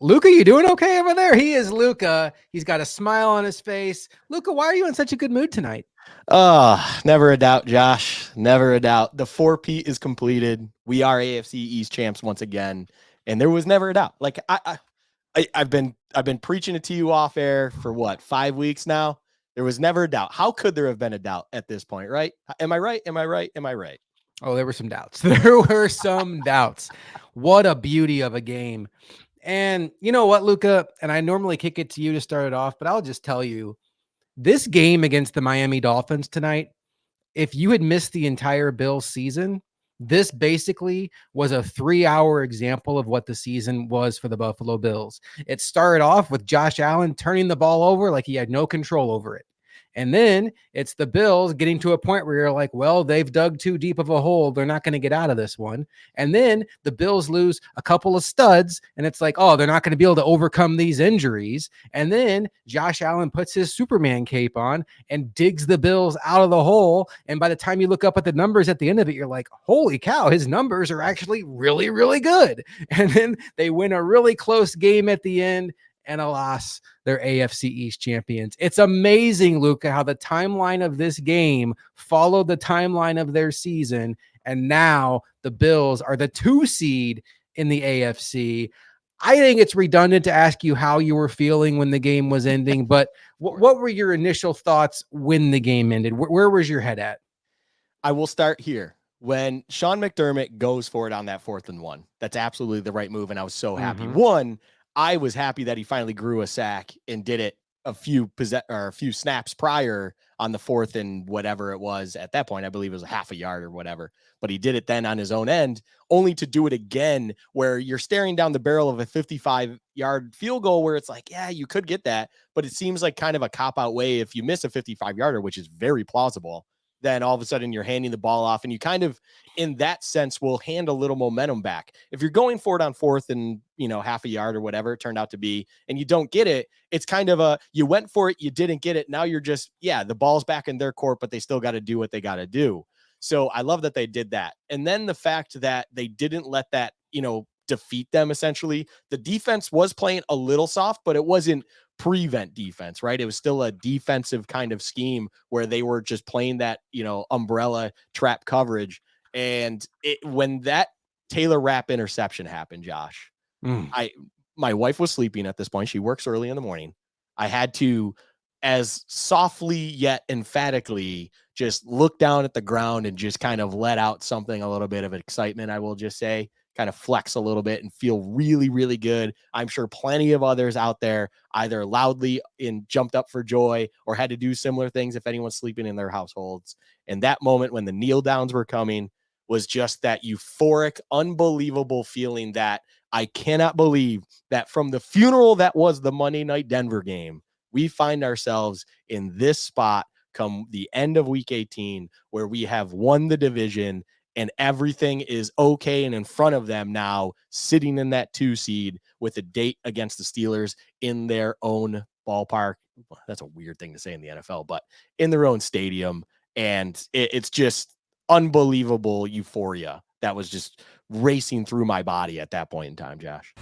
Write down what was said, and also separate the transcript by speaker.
Speaker 1: Luca, you doing okay over there? He is Luca. He's got a smile on his face. Luca, why are you in such a good mood tonight?
Speaker 2: Never a doubt, Josh. Never a doubt. The four-peat is completed. We are AFC East champs once again, and there was never a doubt. Like I've been preaching it to you off air for what 5 weeks now. There was never a doubt. How could there have been a doubt at this point? Right? Am I right? Am I right? Am I right?
Speaker 1: Oh, there were some doubts. There were some doubts. What a beauty of a game. And you know what, Luca? And I normally kick it to you to start it off, but I'll just tell you this game against the Miami Dolphins tonight, if you had missed the entire Bills season, this basically was a 3-hour example of what the season was for the Buffalo Bills. It started off with Josh Allen turning the ball over like he had no control over it. And then it's the Bills getting to a point where you're like, well, they've dug too deep of a hole. They're not going to get out of this one. And then the Bills lose a couple of studs, and it's like, oh, they're not going to be able to overcome these injuries. And then Josh Allen puts his Superman cape on and digs the Bills out of the hole. And by the time you look up at the numbers at the end of it, you're like, holy cow, his numbers are actually really, really good. And then they win a really close game at the end. And alas, they're AFC East champions. It's amazing, Luca, how the timeline of this game followed the timeline of their season. And now the Bills are the 2 seed in the AFC. I think it's redundant to ask you how you were feeling when the game was ending, but what were your initial thoughts when the game ended? Where was your head at?
Speaker 2: I will start here. When Sean McDermott goes for it on that 4th and 1, that's absolutely the right move, and I was so happy. One, I was happy that he finally grew a sack and did it a few snaps prior on the 4th and whatever it was at that point. I believe it was a half a yard or whatever, but he did it then on his own end, only to do it again where you're staring down the barrel of a 55-yard field goal where it's like, yeah, you could get that, but it seems like kind of a cop-out way if you miss a 55-yarder, which is very plausible. Then all of a sudden you're handing the ball off and you kind of, in that sense, will hand a little momentum back. If you're going for it on 4th and, half a yard or whatever it turned out to be, and you don't get it, it's kind of you went for it, you didn't get it. Now you're just, the ball's back in their court, but they still got to do what they got to do. So I love that they did that. And then the fact that they didn't let that, defeat them essentially. The defense was playing a little soft, but it wasn't prevent defense, right? It was still a defensive kind of scheme where they were just playing that, umbrella trap coverage. And when that Taylor Rapp interception happened, Josh, my wife was sleeping at this point. She works early in the morning. I had to, as softly yet emphatically, just look down at the ground and just kind of let out something, a little bit of excitement, I will just say, kind of flex a little bit and feel really, really good. I'm sure plenty of others out there either loudly jumped up for joy or had to do similar things if anyone's sleeping in their households. And that moment when the kneel downs were coming was just that euphoric, unbelievable feeling that I cannot believe that from the funeral that was the Monday night Denver game, we find ourselves in this spot come the end of week 18 where we have won the division and everything is okay and in front of them now, sitting in that 2 seed with a date against the Steelers in their own ballpark. That's a weird thing to say in the NFL, but in their own stadium. And it's just unbelievable euphoria that was just racing through my body at that point in time, Josh.